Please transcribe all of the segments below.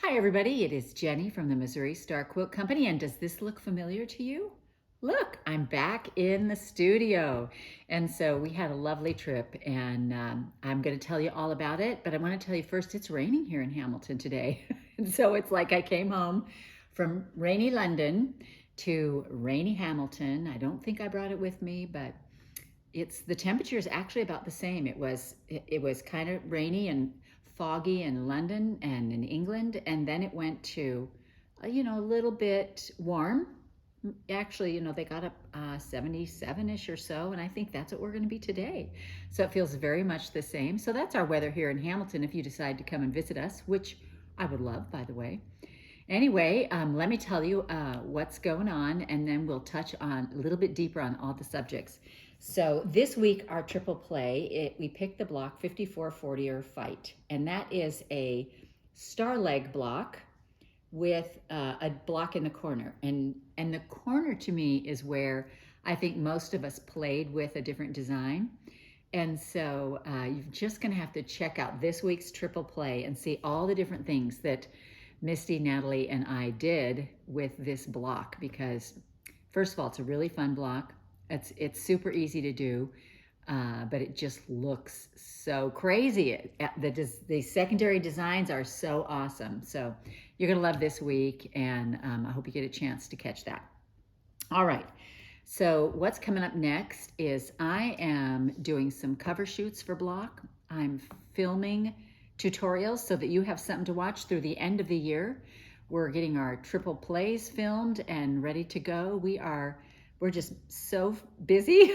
Hi everybody, it is Jenny from the Missouri Star Quilt Company, and does this look familiar to you? Look, I'm back in the studio. And so we had a lovely trip, and I'm going to tell you all about it, but I want to tell you first, it's raining here in Hamilton today. And so it's like I came home from rainy London to rainy Hamilton. I don't think I brought it with me, but the temperature is actually about the same. It was kind of rainy and foggy in London and in England, and then it went to a little bit warm. Actually, they got up 77-ish or so, and I think that's what we're going to be today. So it feels very much the same. So that's our weather here in Hamilton if you decide to come and visit us, which I would love, by the way. Anyway, let me tell you what's going on, and then we'll touch on a little bit deeper on all the subjects. So this week, our triple play, we picked the block 5440 or Fight, and that is a star leg block with a block in the corner. And the corner to me is where I think most of us played with a different design. And so you're just going to have to check out this week's triple play and see all the different things that Misty, Natalie, and I did with this block, because first of all, it's a really fun block. It's super easy to do, but it just looks so crazy. The secondary designs are so awesome. So you're gonna love this week, and I hope you get a chance to catch that. All right. So what's coming up next is I am doing some cover shoots for block. I'm filming tutorials so that you have something to watch through the end of the year. We're getting our triple plays filmed and ready to go. We're just so busy.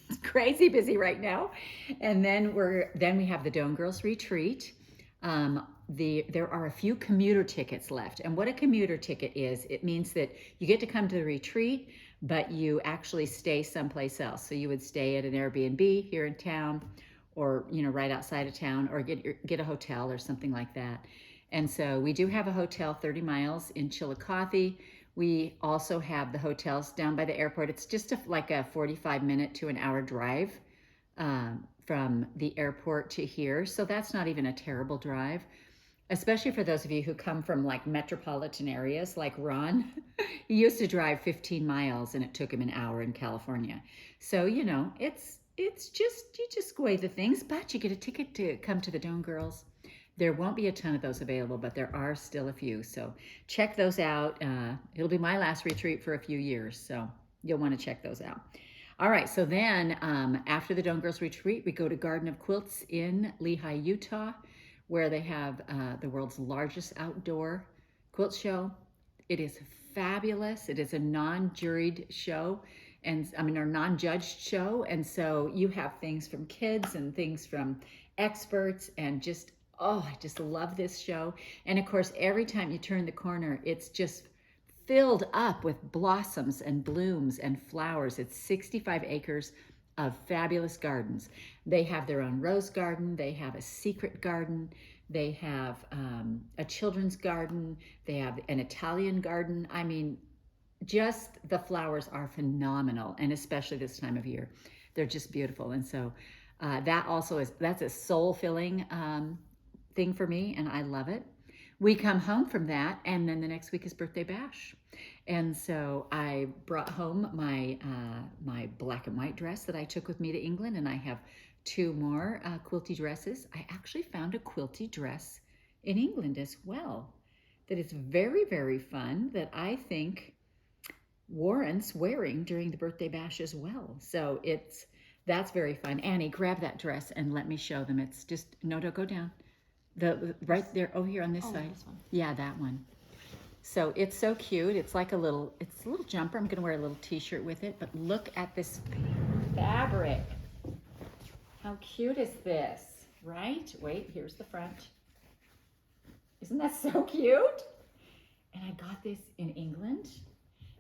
It's crazy busy right now. And then we have the Doan Girls retreat. There are a few commuter tickets left. And what a commuter ticket is, it means that you get to come to the retreat, but you actually stay someplace else. So you would stay at an Airbnb here in town, or right outside of town, or get a hotel or something like that. And so we do have a hotel 30 miles in Chillicothe. We also have the hotels down by the airport. It's just like a 45-minute to an hour drive from the airport to here. So that's not even a terrible drive, especially for those of you who come from like metropolitan areas like Ron. He used to drive 15 miles and it took him an hour in California. So, it's just, you just weigh the things, but you get a ticket to come to the Doan Girls. There won't be a ton of those available, but there are still a few. So check those out. It'll be my last retreat for a few years, so you'll want to check those out. All right, so then after the Doan Girls retreat, we go to Garden of Quilts in Lehi, Utah, where they have the world's largest outdoor quilt show. It is fabulous. It is a non-juried show, or non-judged show. And so you have things from kids and things from experts, and I just love this show. And of course, every time you turn the corner, it's just filled up with blossoms and blooms and flowers. It's 65 acres of fabulous gardens. They have their own rose garden. They have a secret garden. They have a children's garden. They have an Italian garden. I mean, just the flowers are phenomenal, and especially this time of year, they're just beautiful. And so that's a soul-filling thing for me, and I love it. We come home from that, and then the next week is Birthday Bash. And so I brought home my my black and white dress that I took with me to England, and I have two more quilty dresses. I actually found a quilty dress in England as well that is very, very fun, that I think warrants wearing during the Birthday Bash as well. So that's very fun. Annie, grab that dress and let me show them. It's just, no, don't go down. Right there, over here on this side. This one. Yeah, that one. So it's so cute. It's a little jumper. I'm gonna wear a little t-shirt with it, but look at this fabric. How cute is this, right? Wait, here's the front. Isn't that so cute? And I got this in England.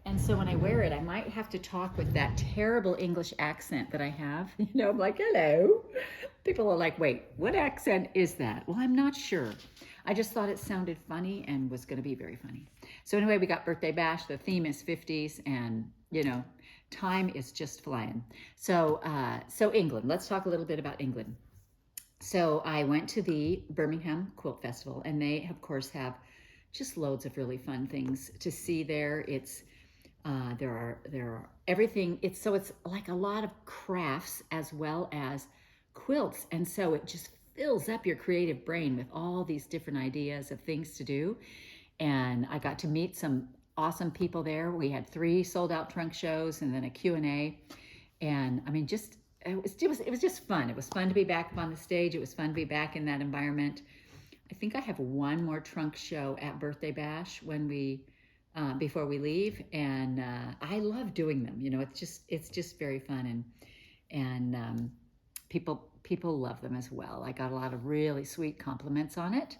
And so when I wear it, I might have to talk with that terrible English accent that I have. I'm like, hello. People are like, wait, what accent is that? Well, I'm not sure. I just thought it sounded funny and was going to be very funny. So anyway, we got Birthday Bash. The theme is 50s, and, time is just flying. So England, let's talk a little bit about England. So I went to the Birmingham Quilt Festival, and they, of course, have just loads of really fun things to see there. It's there are everything. It's like a lot of crafts as well as quilts, and so it just fills up your creative brain with all these different ideas of things to do. And I got to meet some awesome people there. We had 3 sold out trunk shows and then a Q&A. And I mean, just it was just fun. It was fun to be back up on the stage. It was fun to be back in that environment. I think I have one more trunk show at Birthday Bash when we before we leave, and I love doing them. You know, it's just very fun, and people love them as well. I got a lot of really sweet compliments on it.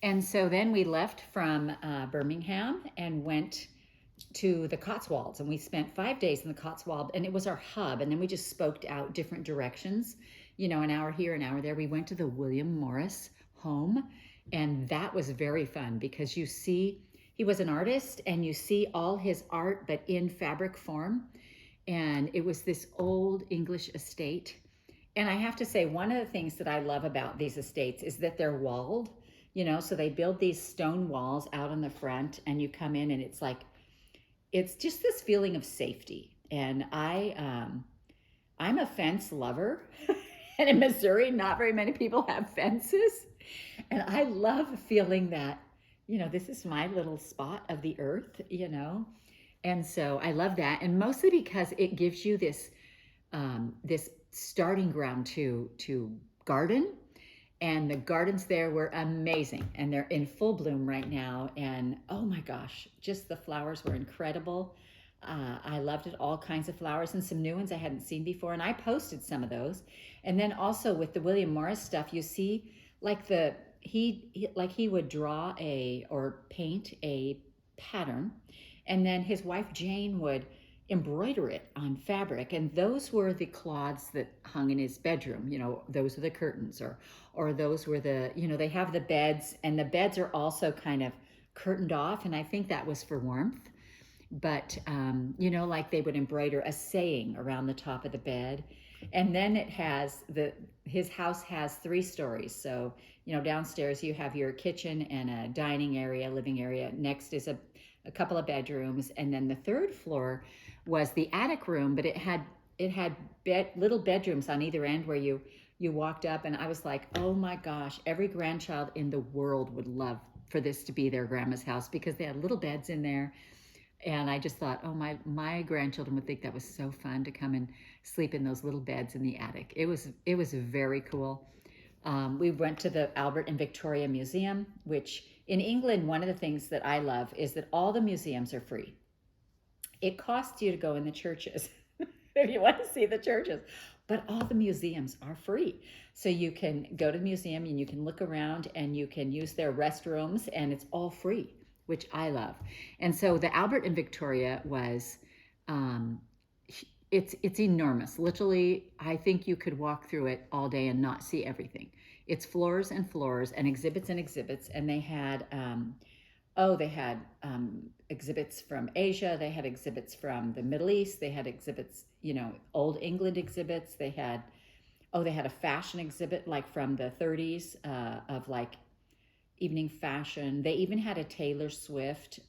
And so then we left from Birmingham and went to the Cotswolds, and we spent 5 days in the Cotswold, and it was our hub. And then we just spoked out different directions, you know, an hour here, an hour there. We went to the William Morris home, and that was very fun because you see, he was an artist, and you see all his art, but in fabric form. And it was this old English estate. And I have to say, one of the things that I love about these estates is that they're walled, you know, so they build these stone walls out in the front, and you come in and it's like, it's just this feeling of safety. And I'm a fence lover. And in Missouri, not very many people have fences. And I love feeling that, you know, this is my little spot of the earth, you know. And so I love that. And mostly because it gives you this this starting ground to garden. And the gardens there were amazing, and they're in full bloom right now. And oh my gosh, just the flowers were incredible. I loved it, all kinds of flowers and some new ones I hadn't seen before. And I posted some of those. And then also with the William Morris stuff, you see like he would draw or paint a pattern, and then his wife Jane would embroider it on fabric, and those were the cloths that hung in his bedroom. You know, those are the curtains, or those were the, you know, they have the beds, and the beds are also kind of curtained off, and I think that was for warmth. But you know, like they would embroider a saying around the top of the bed. And then it has his house has 3 stories. So, you know, downstairs you have your kitchen and a dining area, living area. Next is a couple of bedrooms, and then the 3rd floor was the attic room, but it had little bedrooms on either end where you walked up, and I was like, oh my gosh, every grandchild in the world would love for this to be their grandma's house, because they had little beds in there. And I just thought, oh, my grandchildren would think that was so fun to come and sleep in those little beds in the attic. It was very cool. We went to the Albert and Victoria Museum, which in England, one of the things that I love is that all the museums are free. It costs you to go in the churches if you want to see the churches, but all the museums are free. So you can go to the museum and you can look around and you can use their restrooms, and it's all free, which I love. And so the Albert and Victoria was, it's enormous. Literally, I think you could walk through it all day and not see everything. It's floors and floors and exhibits, and they had, exhibits from Asia. They had exhibits from the Middle East. They had exhibits, you know, old England exhibits. They had a fashion exhibit like from the 30s of like evening fashion. They even had a Taylor Swift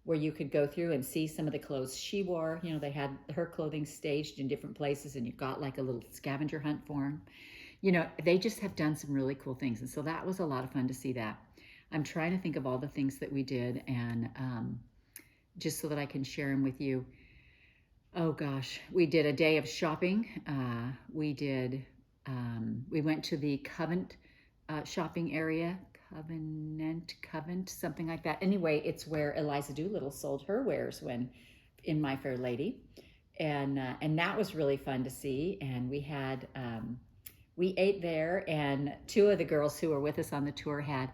where you could go through and see some of the clothes she wore. You know, they had her clothing staged in different places, and you got like a little scavenger hunt for them. You know, they just have done some really cool things. And so that was a lot of fun to see that. I'm trying to think of all the things that we did, and just so that I can share them with you. Oh gosh, we did a day of shopping. We went to the Covent shopping area, Covent, something like that. Anyway, it's where Eliza Doolittle sold her wares when in My Fair Lady. And that was really fun to see. And we ate there, and 2 of the girls who were with us on the tour had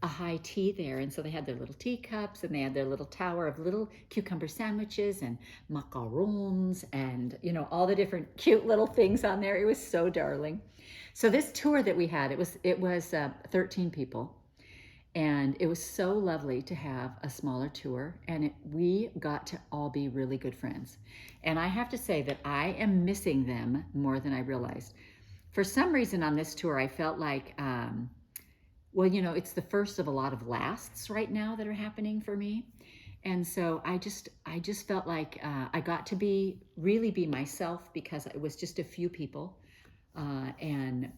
a high tea there. And so they had their little teacups, and they had their little tower of little cucumber sandwiches and macarons and, you know, all the different cute little things on there. It was so darling. So this tour that we had, it was 13 people, and it was so lovely to have a smaller tour, and we got to all be really good friends. And I have to say that I am missing them more than I realized. For some reason on this tour, I felt like well, you know, it's the first of a lot of lasts right now that are happening for me. And so I just felt like I got to really be myself because it was just a few people. And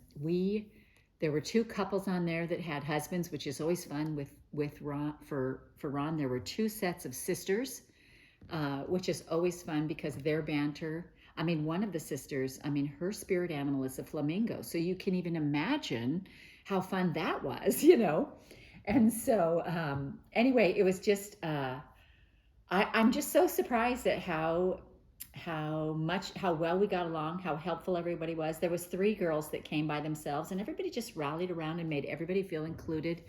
there were two couples on there that had husbands, which is always fun with Ron. For Ron, there were two sets of sisters, which is always fun because their banter. I mean, one of the sisters, I mean, her spirit animal is a flamingo. So you can even imagine how fun that was, you know? And so, anyway, it was just, I'm just so surprised at how well we got along, how helpful everybody was. There was three girls that came by themselves, and everybody just rallied around and made everybody feel included.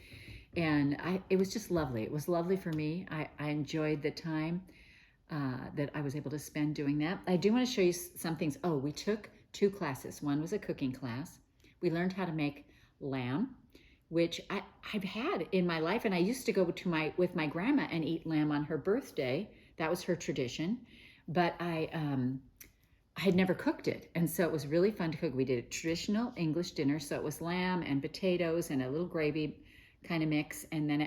And it was just lovely. It was lovely for me. I enjoyed the time that I was able to spend doing that. I do want to show you some things. Oh, we took two classes. One was a cooking class. We learned how to make lamb, which I've had in my life, and I used to go with my grandma and eat lamb on her birthday. That was her tradition, but I had never cooked it, and so it was really fun to cook. We did a traditional English dinner, so it was lamb and potatoes and a little gravy kind of mix, and then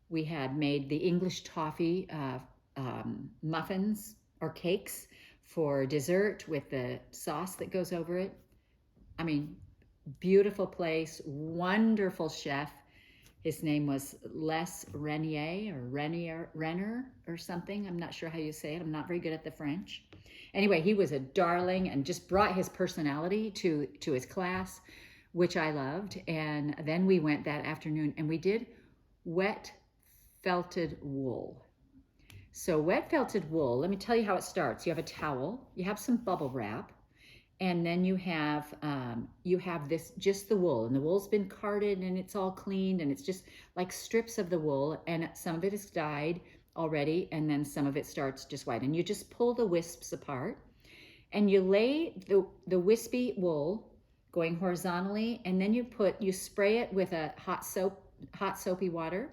we had made the English toffee muffins or cakes for dessert with the sauce that goes over it. I mean, beautiful place, wonderful chef. His name was Les Renner or something. I'm not sure how you say it. I'm not very good at the French. Anyway, he was a darling and just brought his personality to his class, which I loved. And then we went that afternoon and we did wet felted wool. So wet felted wool, let me tell you how it starts. You have a towel, you have some bubble wrap, and then you have this, just the wool, and the wool's been carded and it's all cleaned, and it's just like strips of the wool, and some of it is dyed already, and then some of it starts just white, and you just pull the wisps apart, and you lay the wispy wool going horizontally, and then you spray it with a hot soapy water,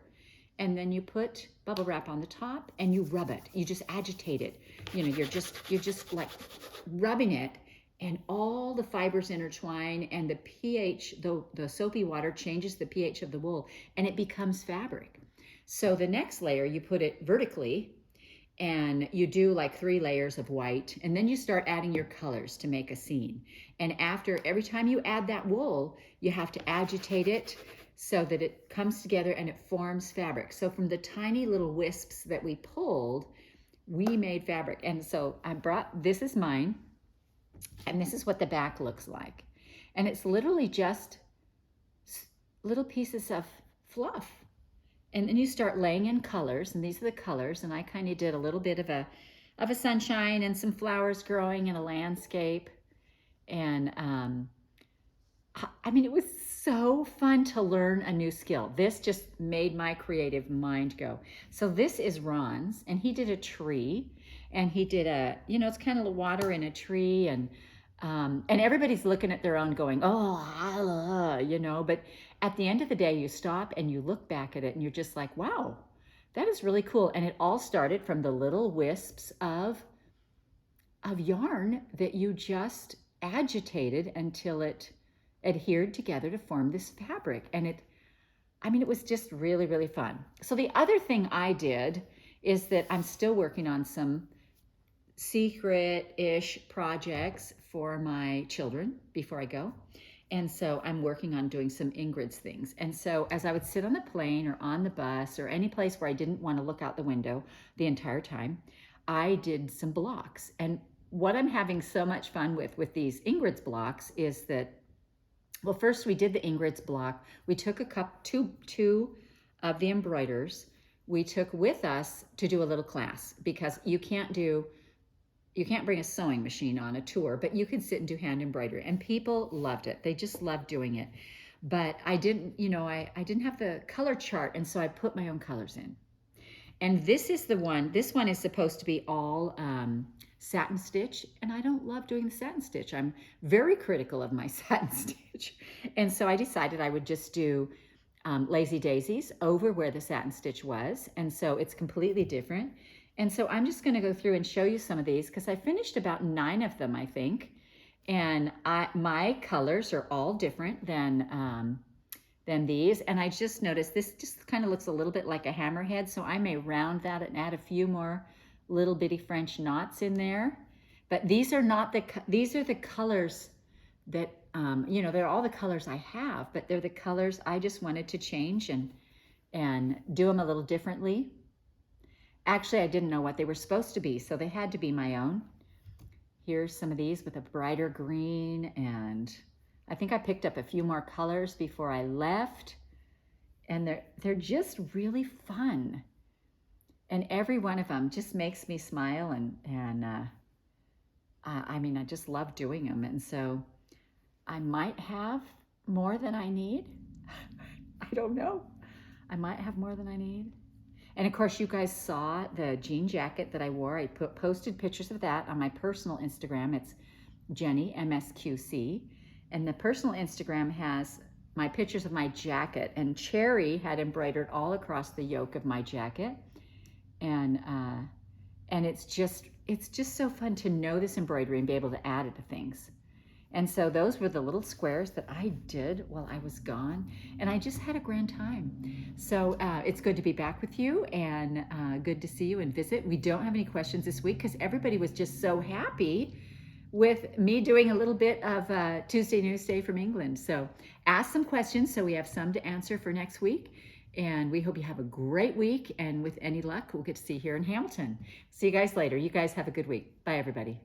and then you put bubble wrap on the top and you rub it. You just agitate it. You know, you're just like rubbing it, and all the fibers intertwine, and the pH, the soapy water changes the pH of the wool, and it becomes fabric. So the next layer, you put it vertically, and you do like 3 layers of white, and then you start adding your colors to make a scene. And every time you add that wool, you have to agitate it so that it comes together and it forms fabric. So from the tiny little wisps that we pulled, we made fabric. And so this is mine, and this is what the back looks like. And it's literally just little pieces of fluff. And then you start laying in colors, and these are the colors, and I kind of did a little bit of a sunshine and some flowers growing in a landscape. And I mean, it was so fun to learn a new skill. This just made my creative mind go. So this is Ron's, and he did a tree, and he did it's kind of water in a tree, and everybody's looking at their own going, oh, but at the end of the day, you stop and you look back at it and you're just like, wow, that is really cool. And it all started from the little wisps of yarn that you just agitated until it adhered together to form this fabric. And it was just really, really fun. So the other thing I did is that I'm still working on some secret-ish projects for my children before I go. And so I'm working on doing some Ingrid's things. And so as I would sit on the plane or on the bus or any place where I didn't want to look out the window the entire time, I did some blocks. And what I'm having so much fun with these Ingrid's blocks is that, well, first we did the Ingrid's block. We took two of the embroiders we took with us to do a little class, because you can't bring a sewing machine on a tour, but you can sit and do hand embroidery, and people loved it. They just loved doing it. But I didn't have the color chart, and so I put my own colors in. And this one is supposed to be all satin stitch, and I don't love doing the satin stitch. I'm very critical of my satin stitch. And so I decided I would just do lazy daisies over where the satin stitch was. And so it's completely different. And so I'm just going to go through and show you some of these, because I finished about 9 of them, I think. And my colors are all different than than these. And I just noticed this just kind of looks a little bit like a hammerhead, so I may round that and add a few more little bitty French knots in there. But these are not these are the colors that, you know, they're all the colors I have, but they're the colors I just wanted to change and do them a little differently. Actually, I didn't know what they were supposed to be, so they had to be my own. Here's some of these with a brighter green, and I think I picked up a few more colors before I left, and they're just really fun. And every one of them just makes me smile, and I mean, I just love doing them. And so I might have more than I need. I don't know. I might have more than I need. And of course, you guys saw the jean jacket that I wore. I posted pictures of that on my personal Instagram. It's Jenny MSQC. And the personal Instagram has my pictures of my jacket. And Cherry had embroidered all across the yoke of my jacket. And it's just so fun to know this embroidery and be able to add it to things. And so those were the little squares that I did while I was gone, and I just had a grand time. So it's good to be back with you, and good to see you and visit. We don't have any questions this week because everybody was just so happy with me doing a little bit of Tuesday Newsday from England. So ask some questions so we have some to answer for next week. And we hope you have a great week, and with any luck, we'll get to see you here in Hamilton. See you guys later. You guys have a good week. Bye, everybody.